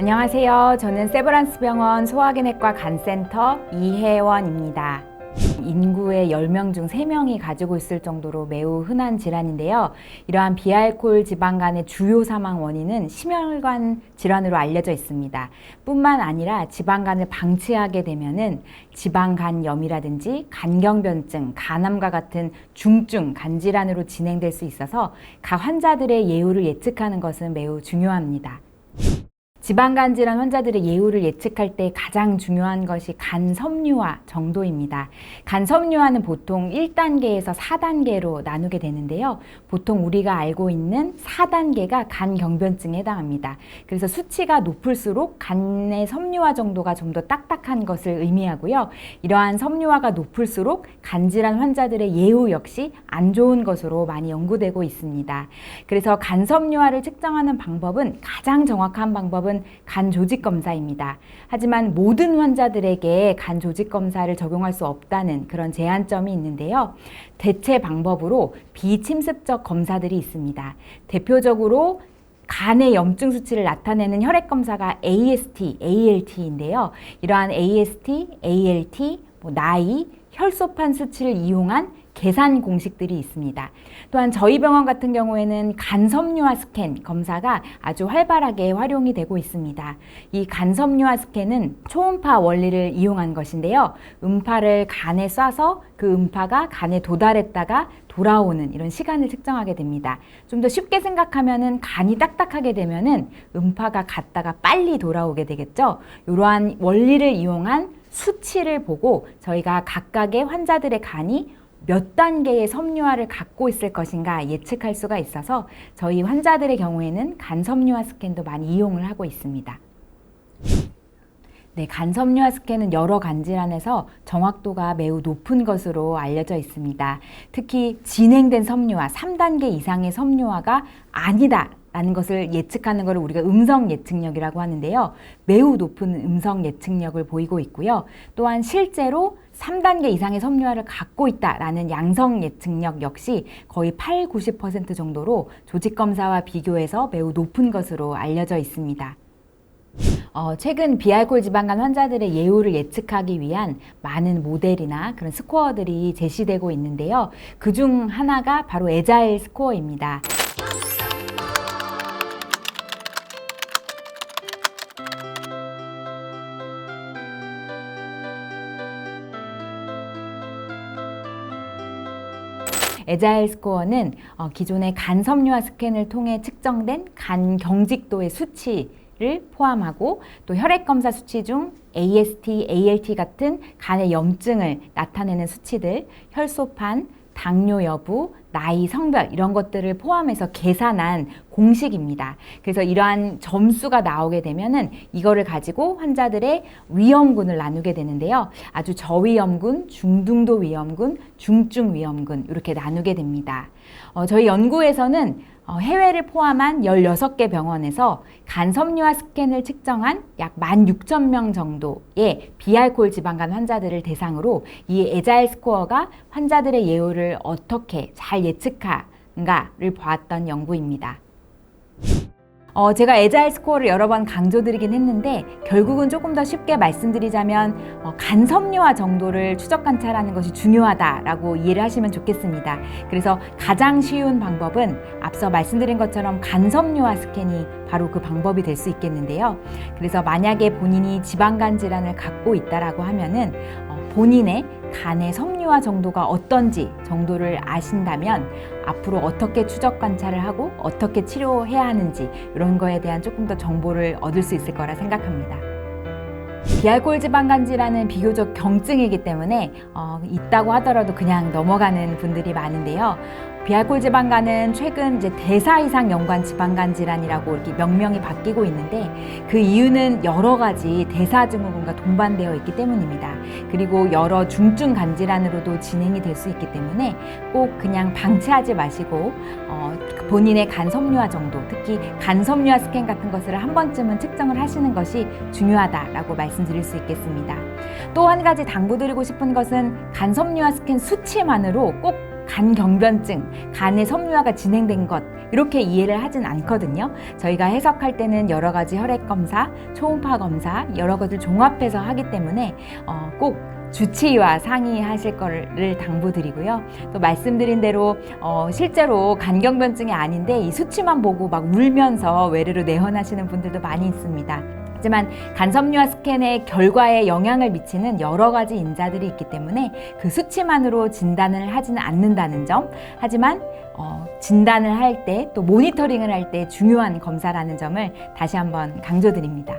안녕하세요. 저는 세브란스 병원 소화기내과 간센터 이혜원입니다. 인구의 10명 중 3명이 가지고 있을 정도로 매우 흔한 질환인데요. 이러한 비알코올 지방간의 주요 사망 원인은 심혈관 질환으로 알려져 있습니다. 뿐만 아니라 지방간을 방치하게 되면은 지방간염이라든지 간경변증, 간암과 같은 중증 간질환으로 진행될 수 있어서 각 환자들의 예후를 예측하는 것은 매우 중요합니다. 지방간 질환 환자들의 예후를 예측할 때 가장 중요한 것이 간 섬유화 정도입니다. 간 섬유화는 보통 1단계에서 4단계로 나누게 되는데요. 보통 우리가 알고 있는 4단계가 간 경변증에 해당합니다. 그래서 수치가 높을수록 간의 섬유화 정도가 좀 더 딱딱한 것을 의미하고요. 이러한 섬유화가 높을수록 간 질환 환자들의 예후 역시 안 좋은 것으로 많이 연구되고 있습니다. 그래서 간 섬유화를 측정하는 방법은 가장 정확한 방법은 간 조직 검사입니다. 하지만 모든 환자들에게 간 조직 검사를 적용할 수 없다는 그런 제한점이 있는데요. 대체 방법으로 비침습적 검사들이 있습니다. 대표적으로 간의 염증 수치를 나타내는 혈액 검사가 AST, ALT인데요. 이러한 AST, ALT, 나이, 혈소판 수치를 이용한 계산 공식들이 있습니다. 또한 저희 병원 같은 경우에는 간섬유화 스캔 검사가 아주 활발하게 활용이 되고 있습니다. 이 간섬유화 스캔은 초음파 원리를 이용한 것인데요. 음파를 간에 쏴서 그 음파가 간에 도달했다가 돌아오는 이런 시간을 측정하게 됩니다. 좀 더 쉽게 생각하면은 간이 딱딱하게 되면은 음파가 갔다가 빨리 돌아오게 되겠죠. 이러한 원리를 이용한 수치를 보고 저희가 각각의 환자들의 간이 몇 단계의 섬유화를 갖고 있을 것인가 예측할 수가 있어서 저희 환자들의 경우에는 간 섬유화 스캔도 많이 이용을 하고 있습니다. 네, 간 섬유화 스캔은 여러 간 질환에서 정확도가 매우 높은 것으로 알려져 있습니다. 특히 진행된 섬유화, 3단계 이상의 섬유화가 아니다 라는 것을 예측하는 것을 우리가 음성 예측력이라고 하는데요. 매우 높은 음성 예측력을 보이고 있고요. 또한 실제로 3단계 이상의 섬유화를 갖고 있다라는 양성 예측력 역시 거의 80~90% 정도로 조직검사와 비교해서 매우 높은 것으로 알려져 있습니다. 최근 비알코올 지방간 환자들의 예후를 예측하기 위한 많은 모델이나 그런 스코어들이 제시되고 있는데요. 그중 하나가 바로 에자일 스코어입니다. 에자일 스코어는 기존의 간 섬유화 스캔을 통해 측정된 간 경직도의 수치를 포함하고 또 혈액 검사 수치 중 AST, ALT 같은 간의 염증을 나타내는 수치들, 혈소판, 당뇨 여부, 나이, 성별 이런 것들을 포함해서 계산한 공식입니다. 그래서 이러한 점수가 나오게 되면은 이거를 가지고 환자들의 위험군을 나누게 되는데요. 아주 저위험군, 중등도 위험군, 중증 위험군 이렇게 나누게 됩니다. 저희 연구에서는 해외를 포함한 16개 병원에서 간 섬유화 스캔을 측정한 약 16,000명 정도의 비알코올 지방간 환자들을 대상으로 이 에자일 스코어가 환자들의 예후를 어떻게 잘 예측하는가를 보았던 연구입니다. 제가 에자일 스코어를 여러 번 강조드리긴 했는데 결국은 조금 더 쉽게 말씀드리자면 간 섬유화 정도를 추적 관찰하는 것이 중요하다라고 이해를 하시면 좋겠습니다. 그래서 가장 쉬운 방법은 앞서 말씀드린 것처럼 간 섬유화 스캔이 바로 그 방법이 될 수 있겠는데요. 그래서 만약에 본인이 지방간 질환을 갖고 있다라고 하면은 본인의 간의 섬유화 정도가 어떤지 정도를 아신다면 앞으로 어떻게 추적 관찰을 하고 어떻게 치료해야 하는지 이런 거에 대한 조금 더 정보를 얻을 수 있을 거라 생각합니다. 비알코올 지방간 질환은 비교적 경증이기 때문에 있다고 하더라도 그냥 넘어가는 분들이 많은데요. 비알코올 지방간은 최근 이제 대사 이상 연관 지방간 질환이라고 이렇게 명명이 바뀌고 있는데 그 이유는 여러 가지 대사 증후군과 동반되어 있기 때문입니다. 그리고 여러 중증 간 질환으로도 진행이 될 수 있기 때문에 꼭 그냥 방치하지 마시고 본인의 간 섬유화 정도, 특히 간 섬유화 스캔 같은 것을 한 번쯤은 측정을 하시는 것이 중요하다라고 말씀드릴 수 있겠습니다. 또 한 가지 당부드리고 싶은 것은 간 섬유화 스캔 수치만으로 꼭 간 경변증, 간의 섬유화가 진행된 것 이렇게 이해를 하진 않거든요. 저희가 해석할 때는 여러 가지 혈액 검사, 초음파 검사 여러 것을 종합해서 하기 때문에 꼭 주치의와 상의하실 거를 당부드리고요. 또 말씀드린 대로 실제로 간경변증이 아닌데 이 수치만 보고 막 울면서 외래로 내원하시는 분들도 많이 있습니다. 하지만 간섬유화 스캔의 결과에 영향을 미치는 여러 가지 인자들이 있기 때문에 그 수치만으로 진단을 하지는 않는다는 점, 하지만 진단을 할 때 또 모니터링을 할 때 중요한 검사라는 점을 다시 한번 강조드립니다.